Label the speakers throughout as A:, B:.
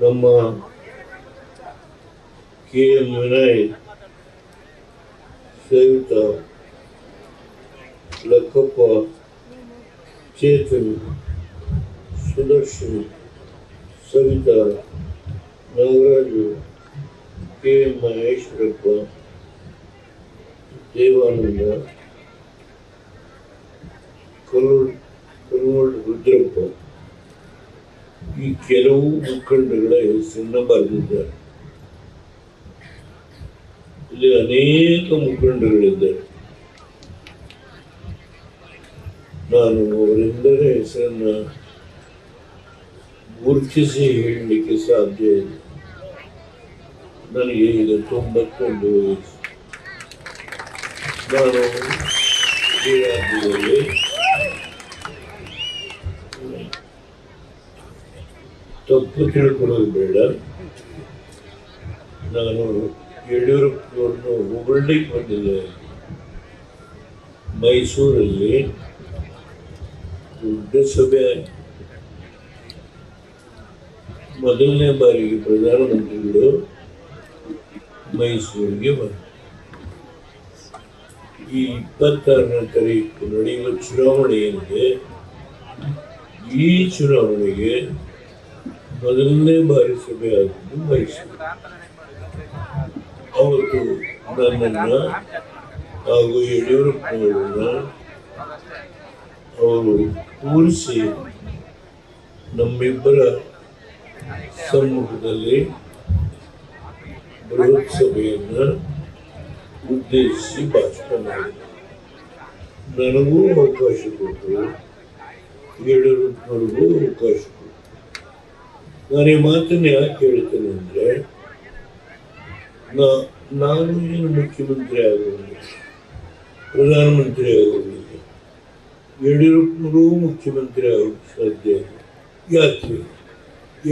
A: ನಮ್ಮ KM Vinay, Savita, Lakkappa, Chetan, Sudarshan, Savita, Nagaraju, KM Maheshwarappa, Devananda, ಕಲ್ವಡ್ Rudrappa, ಈ ಕೆಲವು ಮುಖಂಡಗಳ ಹೆಸರನ್ನ ಬರೆದಿದ್ದಾರೆ. ಇಲ್ಲಿ ಅನೇಕ ಮುಖಂಡಗಳಿದ್ದಾರೆ. ನಾನು ಅವರಿಂದಲೇ ಹೆಸರನ್ನ ಗುರುತಿಸಿ ಹೇಳಲಿಕ್ಕೆ ಸಾಧ್ಯ ಇಲ್ಲ. ನನಗೆ ಈಗ 91 ವಯಸ್ಸು. ನಾನು ಈ ರಾಜ್ಯದಲ್ಲಿ ತಪ್ಪು ತಿಳ್ಕೊಳ್ಳೋದು ಬೇಡ. ನಾನು ಯಡಿಯೂರಪ್ಪನವ್ರನ್ನು ಹೊಗಳಲಿಕ್ಕೆ ಬಂದಿದ್ದೆ. ಮೈಸೂರಲ್ಲಿ ದೊಡ್ಡ ಸಭೆ, ಮೊದಲನೇ ಬಾರಿಗೆ ಪ್ರಧಾನಮಂತ್ರಿಗಳು ಮೈಸೂರಿಗೆ ಬಂದರು. ಈ 26ನೇ ತಾರೀಕು ನಡೆಯುವ ಚುನಾವಣೆ ಏನಿದೆ, ಈ ಚುನಾವಣೆಗೆ ಮೊದಲನೇ ಬಾರಿ ಸಭೆ ಆಗಿದ್ದು ಮೈಸೂರು. ಅವತ್ತು ನನ್ನನ್ನು ಹಾಗೂ ಯಡಿಯೂರಪ್ಪನವರನ್ನ ಅವರು ಕೂರಿಸಿ ನಮ್ಮಿಬ್ಬರ ಸಮ್ಮುಖದಲ್ಲಿ ಬೃಹತ್ ಸಭೆಯನ್ನು ಉದ್ದೇಶಿಸಿ ಭಾಷಣ ಮಾಡಿದರು. ನನಗೂ ಅವಕಾಶ ಕೊಟ್ಟರು, ಯಡಿಯೂರಪ್ಪನವ್ರಿಗೂ ಅವಕಾಶ ಕೊಟ್ಟರು. ನಾನು ಈ ಮಾತನ್ನು ಯಾಕೆ ಹೇಳ್ತೇನೆ ಅಂದರೆ, ನಾನು ಏನು ಮುಖ್ಯಮಂತ್ರಿ ಆಗೋದಿಲ್ಲ, ಪ್ರಧಾನಮಂತ್ರಿ ಆಗೋದಿಲ್ಲ, ಯಡಿಯೂರಪ್ಪನವರು ಮುಖ್ಯಮಂತ್ರಿ ಆಗೋಕ್ಕೆ ಸಾಧ್ಯ ಇಲ್ಲ. ಯಾಕೆ?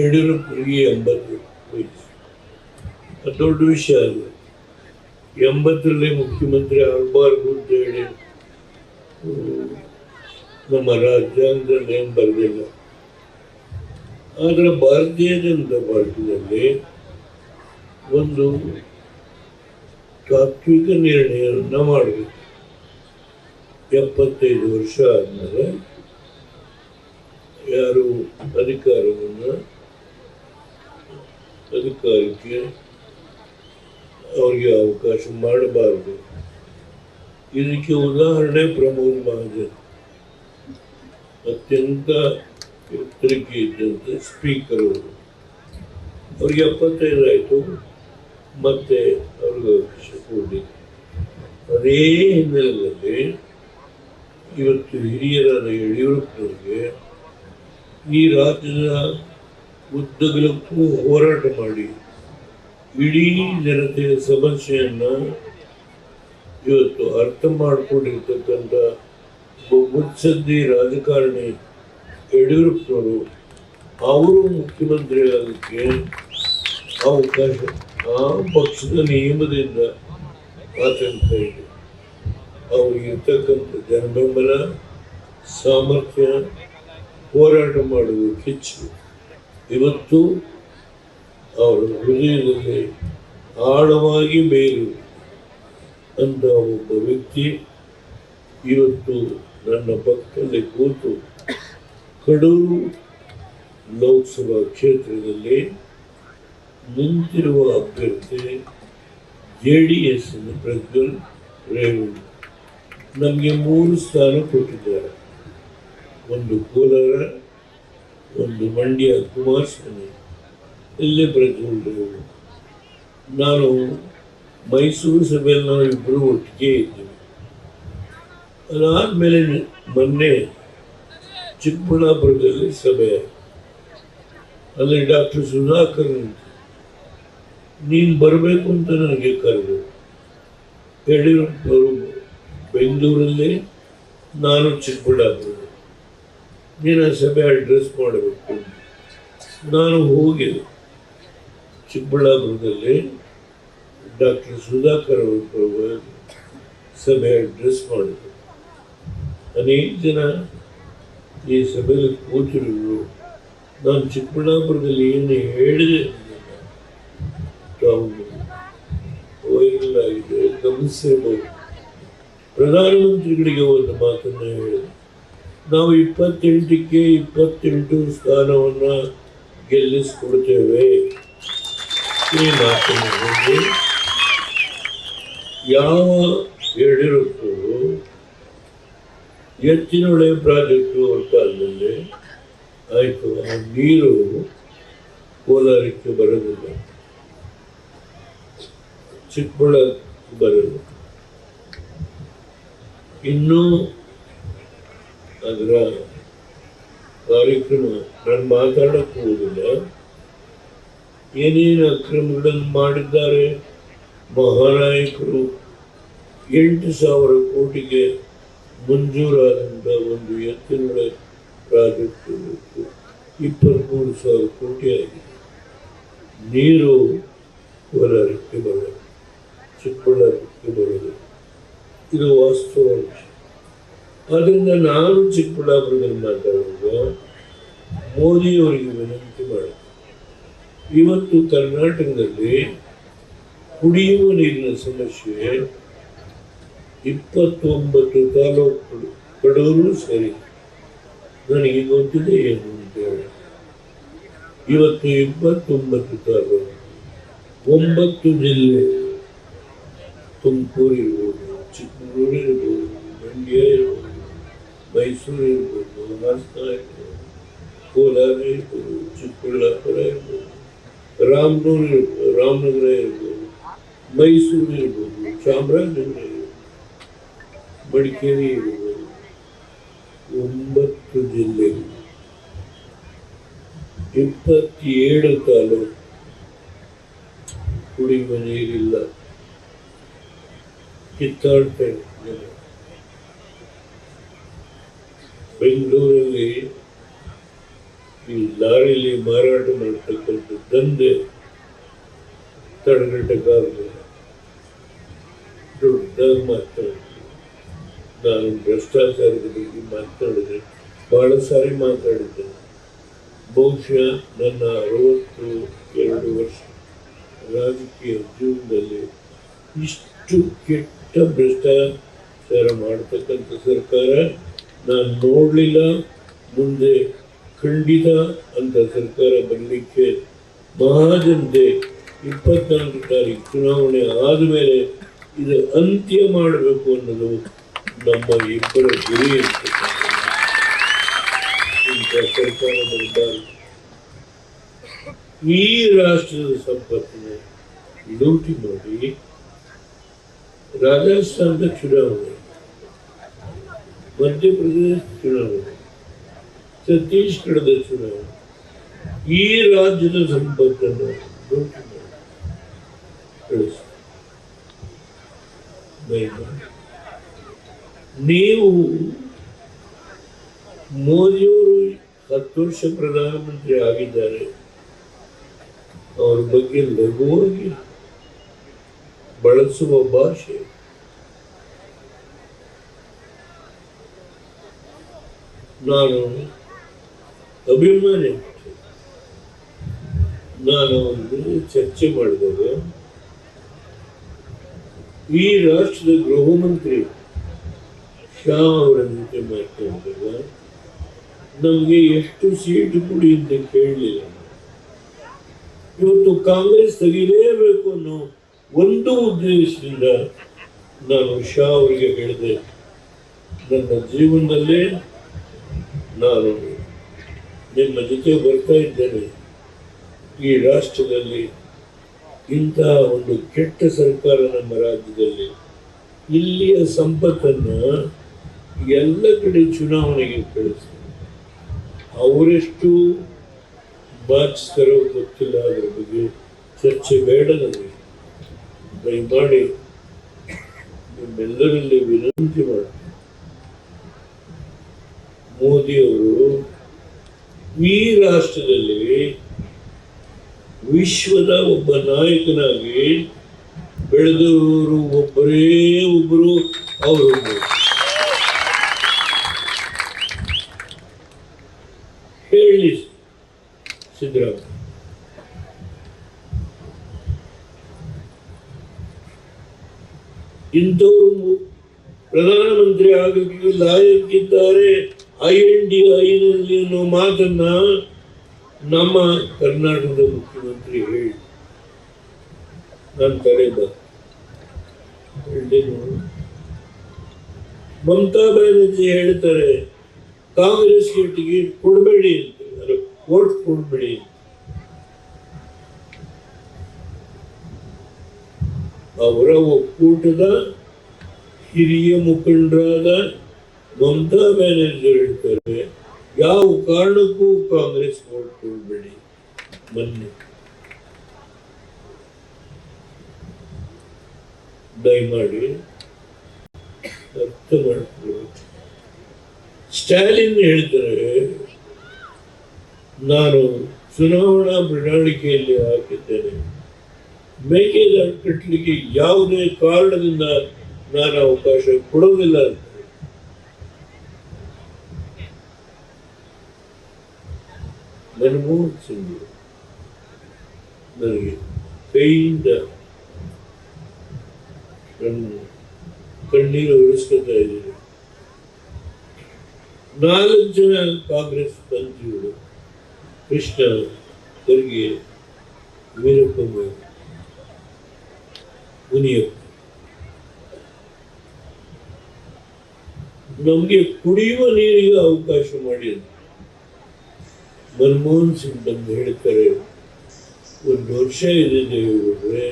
A: ಯಡಿಯೂರಪ್ಪನಿಗೆ 80 ವಯಸ್ಸು, ಅದು ದೊಡ್ಡ ವಿಷಯ ಅಲ್ಲ. 80ರಲ್ಲೇ ಮುಖ್ಯಮಂತ್ರಿ ಆಗಬಾರ್ದು ಅಂತ ಹೇಳಿ ನಮ್ಮ ರಾಜ್ಯಾಂಗದಲ್ಲಿ ಏನು ಬರೆದಿಲ್ಲ. ಆದರೆ ಭಾರತೀಯ ಜನತಾ ಪಾರ್ಟಿಯಲ್ಲಿ ಒಂದು ತಾತ್ವಿಕ ನಿರ್ಣಯವನ್ನು ಮಾಡಬೇಕು. 75 ವರ್ಷ ಆದಮೇಲೆ ಯಾರು ಅಧಿಕಾರಕ್ಕೆ ಅವ್ರಿಗೆ ಅವಕಾಶ ಮಾಡಬಾರದು. ಇದಕ್ಕೆ ಉದಾಹರಣೆ ಪ್ರಮೋದ್ ಮಹಾಜನ್. ಅತ್ಯಂತ ಎತ್ತರಕ್ಕೆ ಇದ್ದಂತೆ ಸ್ಪೀಕರ್ ಅವರು, ಅವ್ರಿಗೆ 75 ಆಯಿತು, ಮತ್ತೆ ಅವ್ರಿಗೆ ಅವಕಾಶ ಕೊಡಲಿಲ್ಲ. ಅದೇ ಹಿನ್ನೆಲೆಯಲ್ಲಿ ಇವತ್ತು ಹಿರಿಯರಾದ ಯಡಿಯೂರಪ್ಪನವರಿಗೆ ಈ ರಾಜ್ಯದ ಉದ್ದಗಲಕ್ಕೂ ಹೋರಾಟ ಮಾಡಿ ಇಡೀ ಜನತೆಯ ಸಮಸ್ಯೆಯನ್ನು ಇವತ್ತು ಅರ್ಥ ಮಾಡಿಕೊಂಡಿರ್ತಕ್ಕಂಥ ಮುತ್ಸದ್ದಿ ರಾಜಕಾರಣಿ ಯಡಿಯೂರಪ್ಪನವರು, ಅವರು ಮುಖ್ಯಮಂತ್ರಿ ಆಗೋಕ್ಕೆ ಅವಕಾಶ ಆ ಪಕ್ಷದ ನಿಯಮದಿಂದ ಆತಂಕ ಇದೆ. ಅವ್ರಿಗಿರ್ತಕ್ಕಂಥ ಜನಬೆಂಬಲ, ಸಾಮರ್ಥ್ಯ, ಹೋರಾಟ ಮಾಡುವ ಕಿಚ್ಚು ಇವತ್ತು ಅವರ ಹೃದಯದಲ್ಲಿ ಆಳವಾಗಿ ಬೇರು ಅಂತ ಒಬ್ಬ ವ್ಯಕ್ತಿ ಇವತ್ತು ನನ್ನ ಪಕ್ಕದಲ್ಲಿ ಕೂತು ಕಡೂರು ಲೋಕಸಭಾ ಕ್ಷೇತ್ರದಲ್ಲಿ ನಿಂತಿರುವ ಅಭ್ಯರ್ಥಿ JDS ಪ್ರಜ್ವಲ್ ರೇವಣ್ಣ. ನಮಗೆ 3 ಸ್ಥಾನ ಕೊಟ್ಟಿದ್ದಾರೆ. ಒಂದು ಕೋಲಾರ, ಒಂದು ಮಂಡ್ಯ ಕುಮಾರಸ್ವಾಮಿ, ಇಲ್ಲೇ ಪ್ರಜ್ವಲ್ ರೇವಣ್ಣ. ನಾನು ಮೈಸೂರು ಸಭೆಯಲ್ಲಿ ನಾವು ಇಬ್ಬರು ಒಟ್ಟಿಗೆ ಇದ್ದೀವಿ. ಅದಾದಮೇಲೆ ಮೊನ್ನೆ ಚಿಕ್ಕಬಳ್ಳಾಪುರದಲ್ಲಿ ಸಭೆ ಆಯಿತು. ಅಲ್ಲಿ ಡಾಕ್ಟರ್ ಸುಧಾಕರ್ ನೀನು ಬರಬೇಕು ಅಂತ ನನಗೆ ಕರೆದು, ಯಡಿಯೂರಪ್ಪನವರು ಬೆಂಗಳೂರಲ್ಲಿ, ನಾನು ಚಿಕ್ಕಬಳ್ಳಾಪುರ, ನೀನು ಆ ಸಭೆ ಅಡ್ರೆಸ್ ಮಾಡಬೇಕು. ನಾನು ಹೋಗಿದ್ದೆ. ಚಿಕ್ಕಬಳ್ಳಾಪುರದಲ್ಲಿ ಡಾಕ್ಟರ್ ಸುಧಾಕರ್ ಅವರ ಪರವಾಗಿ ಸಭೆ ಅಡ್ರೆಸ್ ಮಾಡಿದರು. ಅನೇಕ ಜನ ಈ ಸಭೆಯಲ್ಲಿ ಕೂತಿರುವರು ನಾನು ಚಿಕ್ಕಬಳ್ಳಾಪುರದಲ್ಲಿ ಏನು ಹೇಳಿದೆ ತಾವು ವೈರಲ್ ಆಗಿದೆ, ಗಮನಿಸಿರ್ಬೋದು. ಪ್ರಧಾನಮಂತ್ರಿಗಳಿಗೆ ಒಂದು ಮಾತನ್ನ ಹೇಳಿದೆ, ನಾವು 28ಕ್ಕೆ 28 ಸ್ಥಾನವನ್ನ ಗೆಲ್ಲಿಸ್ಕೊಡ್ತೇವೆ. ಈ ಮಾತನ್ನು ಹೇಳಿ ಯಾವ ಯಡಿಯೂರಪ್ಪರು ಎತ್ತಿನೊಳೆ ಪ್ರಾಜೆಕ್ಟು ಅವ್ರ ಕಾಲದಲ್ಲಿ ಆಯಿತು, ಆ ನೀರು ಕೋಲಾರಕ್ಕೆ ಬರೋದಿಲ್ಲ, ಚಿಕ್ಕಬಳ್ಳಾಪುರಕ್ಕೆ ಬರೋದು. ಇನ್ನೂ ಅದರ ಕಾರ್ಯಕ್ರಮ ನಾನು ಮಾತಾಡಕ್ಕೆ ಹೋಗಿಲ್ಲ. ಏನೇನು ಅಕ್ರಮಗಳನ್ನು ಮಾಡಿದ್ದಾರೆ ಮಹಾನಾಯಕರು. 8,000 ಕೋಟಿಗೆ ಮಂಜೂರಾದಂಥ ಒಂದು ಎತ್ತಿನೊಳೆ ಪ್ರಾಜೆಕ್ಟ್ 23,000 ಕೋಟಿ ಆಗಿದೆ. ನೀರು ಕೋಲಾರಕ್ಕೆ ಬರೋದು, ಚಿಕ್ಕಬಳ್ಳಾಪುರಕ್ಕೆ ಬರೋದು, ಇದು ವಾಸ್ತವ ವಿಷಯ. ಆದ್ದರಿಂದ ನಾನು ಚಿಕ್ಕಬಳ್ಳಾಪುರದಲ್ಲಿ ಮಾತಾಡುವಾಗ ಮೋದಿಯವರಿಗೆ ವಿನಂತಿ ಮಾಡಿದೆ, ಇವತ್ತು ಕರ್ನಾಟಕದಲ್ಲಿ ಕುಡಿಯುವ ನೀರಿನ ಸಮಸ್ಯೆ 29 ತಾಲೂಕು ಕಡೂರು ಸರಿ, ನನಗೆ ಗೊತ್ತಿದೆ ಏನು ಅಂತ ಹೇಳಿ. ಇವತ್ತು 29 ತಾಲೂಕು, 9 ಜಿಲ್ಲೆ, ತುಮಕೂರು ಇರ್ಬೋದು, ಚಿಕ್ಕಮಗಳೂರು ಇರ್ಬೋದು, ಮಂಡ್ಯ ಇರ್ಬೋದು, ಮೈಸೂರು ಇರ್ಬೋದು, ಹಾಸನ ಇರ್ಬೋದು, ಕೋಲಾರ ಇರ್ಬೋದು, ಚಿಕ್ಕಬಳ್ಳಾಪುರ ಇರ್ಬೋದು, ರಾಮನಗರ ಇರ್ಬೋದು, ಮೈಸೂರು ಇರ್ಬೋದು, ಚಾಮರಾಜನಗರ ಇರ್ಬೋದು, ಮಡಿಕೇರಿ ಇರ್ಬೋದು, 9 ಜಿಲ್ಲೆಗಳು, 27 ತಾಲೂಕು ಕುಡಿಯುವ ನೀರಿಲ್ಲ, ಕಿತ್ತಾಡ್ತಾ ಇದ್ದಾರೆ. ಬೆಂಗಳೂರಲ್ಲಿ ಈ ಲಾರಿಲಿ ಮಾರಾಟ ಮಾಡತಕ್ಕಂಥ ದಂಧೆ ತಡೆಗಟ್ಟಕ್ಕಾಗಲಿಲ್ಲ. ದೊಡ್ಡದಾಗಿ ಮಾತಾಡಿದೆ. ನಾನು ಭ್ರಷ್ಟಾಚಾರದ ಬಗ್ಗೆ ಮಾತಾಡಿದೆ, ಬಹಳ ಸಾರಿ ಮಾತಾಡಿದ್ದೇನೆ. ಬಹುಶಃ ನನ್ನ 62 ವರ್ಷ ರಾಜಕೀಯ ಜೀವನದಲ್ಲಿ ಇಷ್ಟು ಕೆಟ್ಟ ಭ್ರಷ್ಟಾಚಾರ ಮಾಡತಕ್ಕಂಥ ಸರ್ಕಾರ ನಾನು ನೋಡಲಿಲ್ಲ. ಮುಂದೆ ಖಂಡಿತ ಅಂತ ಸರ್ಕಾರ ಬರಲಿಕ್ಕೆ ಮಹಾಜನತೆ 24 ತಾರೀಕು ಚುನಾವಣೆ ಆದಮೇಲೆ ಇದು ಅಂತ್ಯ ಮಾಡಬೇಕು ಅನ್ನೋದು ನಮ್ಮ ಇಬ್ಬರ ಗುರಿ ಇರ್ತದೆ. ಇಂಥ ಸರ್ಕಾರ ಬರಬಾರದು. ಈ ರಾಷ್ಟ್ರದ ಸಂಪತ್ತನ್ನು ಲೂಟಿ ಮಾಡಿ ರಾಜಸ್ಥಾನದ ಚುನಾವಣೆ, ಮಧ್ಯಪ್ರದೇಶ ಚುನಾವಣೆ, ಛತ್ತೀಸ್ಗಢದ ಚುನಾವಣೆ, ಈ ರಾಜ್ಯದ ಸಂಪತ್ತನ್ನು ಲೂಟಿ ಮಾಡಿ ಕಳಿಸಿ. ನೀವು ಮೋದಿಯವರು 10 ವರ್ಷ ಪ್ರಧಾನಮಂತ್ರಿ ಆಗಿದ್ದಾರೆ, ಅವ್ರ ಬಗ್ಗೆ ಲಘುವಾಗಿ ಬಳಸುವ ಭಾಷೆ ನಾನು ಅಭಿಮಾನಿ. ನಾನು ಒಂದು ಚರ್ಚೆ ಮಾಡಿದಾಗ ಈ ರಾಷ್ಟ್ರದ ಗೃಹ ಮಂತ್ರಿ ಶಾ ಅವರ ಜೊತೆ ಮಾತನಾಡಿದಾಗ ನಮಗೆ ಎಷ್ಟು ಸೀಟು ಕೊಡಿ ಅಂತ ಕೇಳಲಿಲ್ಲ. ಇವತ್ತು ಕಾಂಗ್ರೆಸ್ ತೆಗಿಲೇಬೇಕು ಅನ್ನೋ ಒಂದು ಉದ್ದೇಶದಿಂದ ನಾನು ಶಾ ಅವರಿಗೆ ಹೇಳಿದೆ, ನನ್ನ ಜೀವನದಲ್ಲೇ ನಾನು ನಿಮ್ಮ ಜೊತೆ ಬರ್ತಾ ಇದ್ದೇನೆ. ಈ ರಾಷ್ಟ್ರದಲ್ಲಿ ಇಂತಹ ಒಂದು ಕೆಟ್ಟ ಸರ್ಕಾರ ನಮ್ಮ ರಾಜ್ಯದಲ್ಲಿ, ಇಲ್ಲಿಯ ಸಂಪತ್ತನ್ನು ಎಲ್ಲ ಕಡೆ ಚುನಾವಣೆಗೆ ಕಳಿಸ್ತಾರೆ. ಅವರೆಷ್ಟು ಬಾಚಿಸ್ತಾರೋ ಗೊತ್ತಿಲ್ಲ, ಅದರ ಬಗ್ಗೆ ಚರ್ಚೆ ಬೇಡ. ನನಗೆ ದಯಮಾಡಿ ನಿಮ್ಮೆಲ್ಲರಲ್ಲಿ ವಿನಂತಿ ಮಾಡ್ತೀನಿ, ಮೋದಿಯವರು ಈ ರಾಷ್ಟ್ರದಲ್ಲಿ ವಿಶ್ವದ ಒಬ್ಬ ನಾಯಕನಾಗಿ ಬೆಳೆದವರು ಒಬ್ಬರೇ ಒಬ್ಬರು, ಅವರು ಹೇಳಿ ಸಿದ್ದರಾಮಯ್ಯ. ಇಂಥವರು ಪ್ರಧಾನಮಂತ್ರಿ ಆಗಲಿಕ್ಕೆ ಲಾಯಕ್ಕಿದ್ದಾರೆ INDI ಅನ್ನೋ ಮಾತನ್ನ ನಮ್ಮ ಕರ್ನಾಟಕದ ಮುಖ್ಯಮಂತ್ರಿ ಹೇಳಿ ನಾನು ತಲೆದ ಮಮತಾ ಬ್ಯಾನರ್ಜಿ ಹೇಳ್ತಾರೆ ಕಾಂಗ್ರೆಸ್ಗೆ ಟಿಕೆಟ್ ಕೊಡಬೇಡಿ ಅಂತ, ವೋಟ್ ಕೊಡಬೇಡಿ. ಅವರ ಒಕ್ಕೂಟದ ಹಿರಿಯ ಮುಖಂಡರಾದ ಮಮತಾ ಬ್ಯಾನರ್ಜಿ ಹೇಳ್ತಾರೆ ಯಾವ ಕಾರಣಕ್ಕೂ ಕಾಂಗ್ರೆಸ್ ವೋಟ್ ಕೊಡಬೇಡಿ. ಮೊನ್ನೆ ದಯಮಾಡಿ ಅರ್ಥ ಮಾಡ್ಕೊಳ್ಳಿ. ಸ್ಟಾಲಿನ್ ಹೇಳ್ತಾರೆ ನಾನು ಚುನಾವಣಾ ಪ್ರಣಾಳಿಕೆಯಲ್ಲಿ ಹಾಕಿದ್ದೇನೆ, ಮೇಕೆದಾಟು ಕಟ್ಟಲಿಕ್ಕೆ ಯಾವುದೇ ಕಾರಣದಿಂದ ನಾನು ಅವಕಾಶ ಕೊಡೋದಿಲ್ಲ ಅಂತ. ಮನಮೋಹನ್ ಸಿಂಗ್ ನನಗೆ ಕೈಯಿಂದ ನನ್ನ ಕಣ್ಣೀರು ಉಳಿಸ್ಕೊತಾ ಇದ್ದೀನಿ. 4 ಜನ ಕಾಂಗ್ರೆಸ್ ಮಂತ್ರಿಗಳು, ಕೃಷ್ಣ ಖರ್ಗೆ, ವೀರಪ್ಪ ಮೊಯ್ಲಿ, ಮುನಿಯಪ್ಪ, ನಮಗೆ ಕುಡಿಯುವ ನೀರಿಗೆ ಅವಕಾಶ ಮಾಡಿದ್ರು. ಮನಮೋಹನ್ ಸಿಂಗ್ ಬಂದು ಹೇಳ್ತಾರೆ 1 ವರ್ಷ ಇದೆ ದೇವೇಗೌಡ್ರೆ,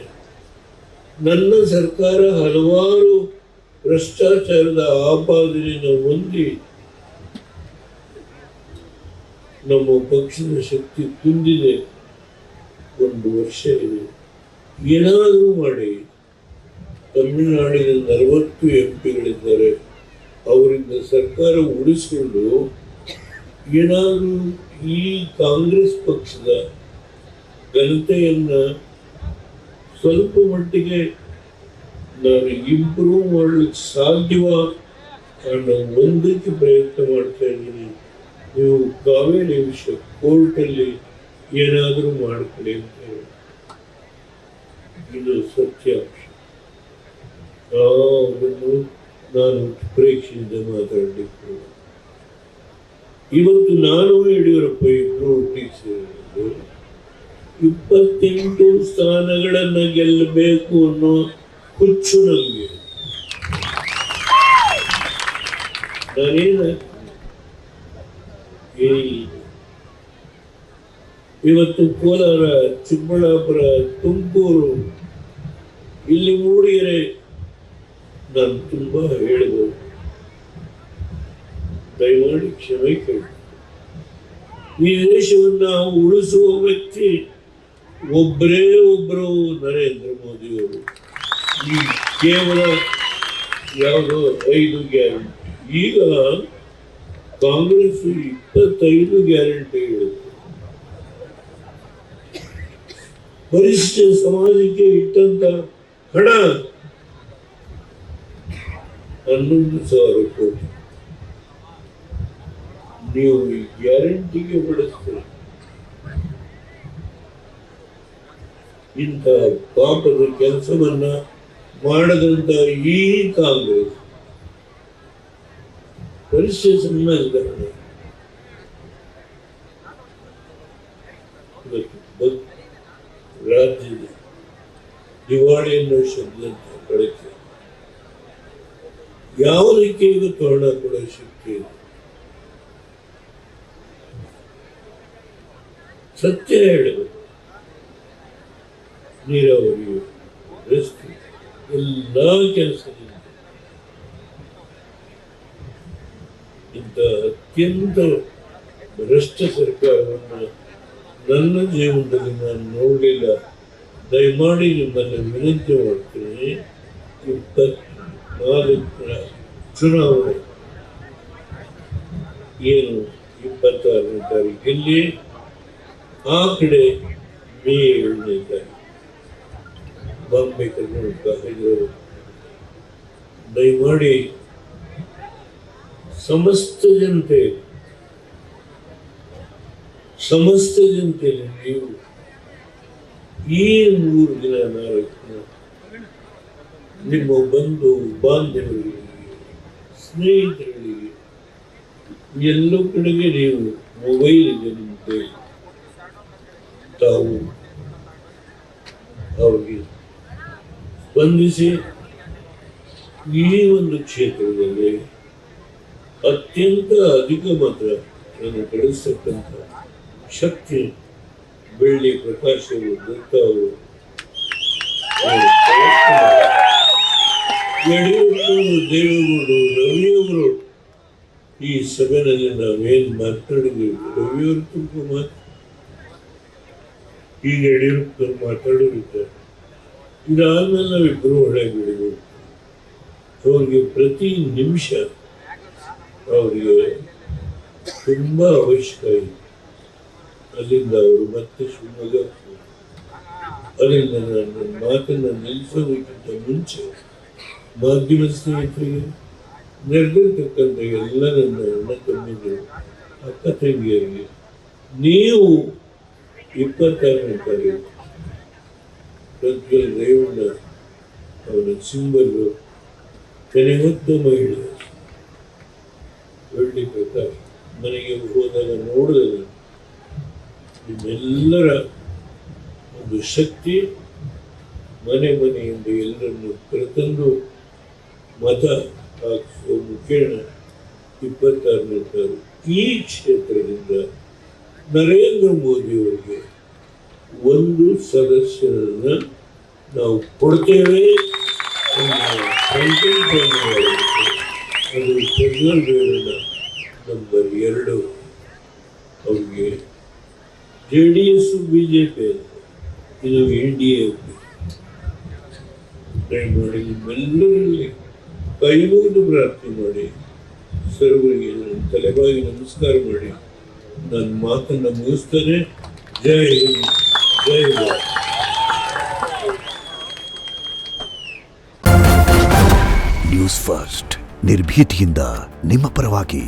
A: ನನ್ನ ಸರ್ಕಾರ ಹಲವಾರು ಭ್ರಷ್ಟಾಚಾರದ ಆಪಾದನೆಯನ್ನು ಹೊಂದಿ ನಮ್ಮ ಪಕ್ಷದ ಶಕ್ತಿ ಕುಂದಿದೆ, 1 ವರ್ಷ ಇದೆ, ಏನಾದರೂ ಮಾಡಿ. ತಮಿಳುನಾಡಿನ 40 MP ಗಳಿದ್ದಾರೆ, ಅವರಿಂದ ಸರ್ಕಾರ ಉಳಿಸಿಕೊಂಡು ಏನಾದರೂ ಈ ಕಾಂಗ್ರೆಸ್ ಪಕ್ಷದ ಘನತೆಯನ್ನ ಸ್ವಲ್ಪ ಮಟ್ಟಿಗೆ ನಾನು ಇಂಪ್ರೂವ್ ಮಾಡಲಿಕ್ಕೆ ಸಾಧ್ಯವ ಅನ್ನೋ ಒಂದಕ್ಕೆ ಪ್ರಯತ್ನ ಮಾಡ್ತಾ ಇದ್ದೀನಿ. ನೀವು ಕಾವೇರಿ ವಿಷಯ ಕೋರ್ಟಲ್ಲಿ ಏನಾದರೂ ಮಾಡ್ಕೊಳ್ಳಿ ಅಂತ ಹೇಳಿ. ಇದು ಸತ್ಯಾಂಶ. ಅದನ್ನು ನಾನು ಪರೀಕ್ಷೆಯಿಂದ ಮಾತಾಡಲಿಕ್ಕೆ ಇವತ್ತು ನಾನು ಯಡಿಯೂರಪ್ಪ ಇಬ್ಬರು ಒಟ್ಟಿಗೆ ಸೇರಿದ್ದು 28 ಸ್ಥಾನಗಳನ್ನ ಗೆಲ್ಲಬೇಕು ಅನ್ನೋ ಹುಚ್ಚು ನಮಗೆ. ನಾನೇನ ಇವತ್ತು ಕೋಲಾರ, ಚಿಕ್ಕಬಳ್ಳಾಪುರ, ತುಮಕೂರು, ಇಲ್ಲಿ ಮೂಡಿಗೆರೆ ನಾನು ತುಂಬಾ ಹೇಳಿದೆ, ದಯಮಾಡಿ ಕ್ಷಮೆ ಕೇಳಿ. ಈ ದೇಶವನ್ನ ಉಳಿಸುವ ವ್ಯಕ್ತಿ ಒಬ್ಬರೇ ಒಬ್ಬರು, ನರೇಂದ್ರ ಮೋದಿಯವರು. ಈ ಕೇವಲ ಯಾವುದೋ 5 ಗ್ಯಾರಂಟಿ, ಈಗ ಕಾಂಗ್ರೆಸ್ 25 ಗ್ಯಾರಂಟಿ ಹೇಳುತ್ತೆ. ಪರಿಶಿಷ್ಟ ಸಮಾಜಕ್ಕೆ ಇಟ್ಟಂತ ಹಣ 11,000 ಕೋಟಿ ನೀವು ಈ ಗ್ಯಾರಂಟಿಗೆ ಬಳಸ್ತೀರಿ. ಇಂಥ ಪಾಪದ ಕೆಲಸವನ್ನ ಮಾಡದಂತ ಈ ಕಾಂಗ್ರೆಸ್ ಪರಿಶಿಷ್ಟ ಸಮಾಜದ ರಾಜ್ಯದ ದಿವಾಳಿ ಅನ್ನೋ ಶಬ್ದ ಬಳಕೆ ಯಾವುದಕ್ಕೆ ಇವತ್ತು ಹಣ ಕೊಡೋ ಶಕ್ತಿ ಇದೆ? ಸತ್ಯ ಹೇಳಬೇಕು. ನೀರಾವರಿ, ರಸ್ತೆ, ಎಲ್ಲ ಕೆಲಸದಿಂದ ಇಂಥ ಅತ್ಯಂತ ಭ್ರಷ್ಟ ಸರ್ಕಾರವನ್ನು ನನ್ನ ಜೀವನದಲ್ಲಿ ನಾನು ನೋಡಲಿಲ್ಲ. ದಯಮಾಡಿ ನಿಮ್ಮನ್ನು ವಿನಂತಿ ಮಾಡ್ತೀನಿ, 24ರ ಚುನಾವಣೆ ಏನು 26ನೇ ತಾರೀಕಲ್ಲಿ, ಆ ಕಡೆ ಮೇ 7ನೇ ತಾರೀಕು ಬಾಂಬೆ, ಕರ್ನಾಟಕ, ಹೈದರಾಬಾದ್. ದಯಮಾಡಿ ಸಮಸ್ತ ಜನತೆ ಸಮಸ್ತ ಜನತೆಯಲ್ಲಿ ನೀವು ಈ 3 ದಿನ 4 ದಿನ ನಿಮ್ಮ ಬಂಧು ಬಾಂಧವರಿಗೆ, ಸ್ನೇಹಿತರಿಗೆ ಎಲ್ಲ ಕಡೆಗೆ ನೀವು ಮೊಬೈಲ್ ಇದೆ ನಿಮ್ಮ ಕೈ, ತಾವು ಅವರಿಗೆ ಸ್ಪಂದಿಸಿ ಈ ಒಂದು ಕ್ಷೇತ್ರದಲ್ಲಿ ಅತ್ಯಂತ ಅಧಿಕ ಮತವನ್ನು ಗಳಿಸತಕ್ಕಂಥ ಶಕ್ತಿ ಬೆಳ್ಳಿ ಪ್ರಕಾಶ್ ಅವರು, ದತ್ತ ಅವರು, ಯಡಿಯೂರಪ್ಪನವರು, ದೇವೇಗೌಡರು, ರವಿಯವರು ಈ ಸಭೆಯಲ್ಲಿ ನಾವೇನು ಮಾತಾಡಿದ್ದೀವಿ, ರವಿಯವರು ತುಂಬ ಮಾತು, ಈಗ ಯಡಿಯೂರಪ್ಪನವರು ಮಾತಾಡೋರಿದ್ದಾರೆ. ಇದಾದ್ಮೇಲೆ ನಾವಿಬ್ಬರು ಹೊಳೆ ಬಿಡಬೇಕು. ಅವ್ರಿಗೆ ಪ್ರತಿ ನಿಮಿಷ ಅವರಿಗೆ ತುಂಬ ಅವಶ್ಯಕ ಇದೆ. ಅಲ್ಲಿಂದ ಅವರು ಮತ್ತೆ ಶಿವಮೊಗ್ಗ, ಅಲ್ಲಿಂದ ನನ್ನ ಮಾತನ್ನು ನಿಲ್ಲಿಸೋದಕ್ಕಿಂತ ಮುಂಚೆ ಮಾಧ್ಯಮ ಸ್ನೇಹಿತರಿಗೆ, ನೆರೆದಿರ್ತಕ್ಕಂಥ ಎಲ್ಲ ನನ್ನ ಅಣ್ಣ ತಮ್ಮಿದ್ರು, ಅಕ್ಕ ತಂಗಿಯರಿಗೆ, ನೀವು 26ನೇ ತಾರೀಕು ಪ್ರಜ್ವಲ್ ರೇವಣ್ಣ ಅವನ ಸಿಂಬಲ್ಲು ಕೆನೆಗೊತ್ತ ಮಹಿಳೆ ಬೆಳ್ಳಿ ಪ್ರಕಾಶ್ ಮನೆಗೆ ಹೋದಾಗ ನೋಡಿದಾಗ ನಿಮ್ಮೆಲ್ಲರ ಒಂದು ಶಕ್ತಿ ಮನೆ ಮನೆಯಿಂದ ಎಲ್ಲರನ್ನು ಕರೆತಂದು ಮತ ಹಾಕಿಸುವ ಮುಖೇನ 26ನೇ ತಾರೀಕು ಈ ಕ್ಷೇತ್ರದಿಂದ ನರೇಂದ್ರ ಮೋದಿಯವರಿಗೆ ಒಂದು ಸದಸ್ಯರನ್ನ ನಾವು ಕೊಡ್ತೇವೆ ಸಂಕಲ್ಪವನ್ನು ಮಾಡಬೇಕು. ಅದು ಪ್ರಜ್ವಲ್ ರೇವಣ್ಣ ನಂಬರ್ 2. ಅವ್ರಿಗೆ JDS BJP ಇದು NDA ಮಾಡಿ ನಿಮ್ಮೆಲ್ಲರಲ್ಲಿ ಕೈ ಮುಗಿದು ಪ್ರಾರ್ಥನೆ ಮಾಡಿ, ಸರ್ವರಿಗೆ ನನ್ನ ತಲೆಬಾಗಿ ನಮಸ್ಕಾರ ಮಾಡಿ ನನ್ನ ಮಾತನ್ನು ಮುಗಿಸ್ತೇನೆ. ಜೈ ಹಿಂದ್, ಜೈ ಭಾರತ್.
B: ನ್ಯೂಸ್ ಫಸ್ಟ್, ನಿರ್ಭೀತಿಯಿಂದ ನಿಮ್ಮ ಪರವಾಗಿ.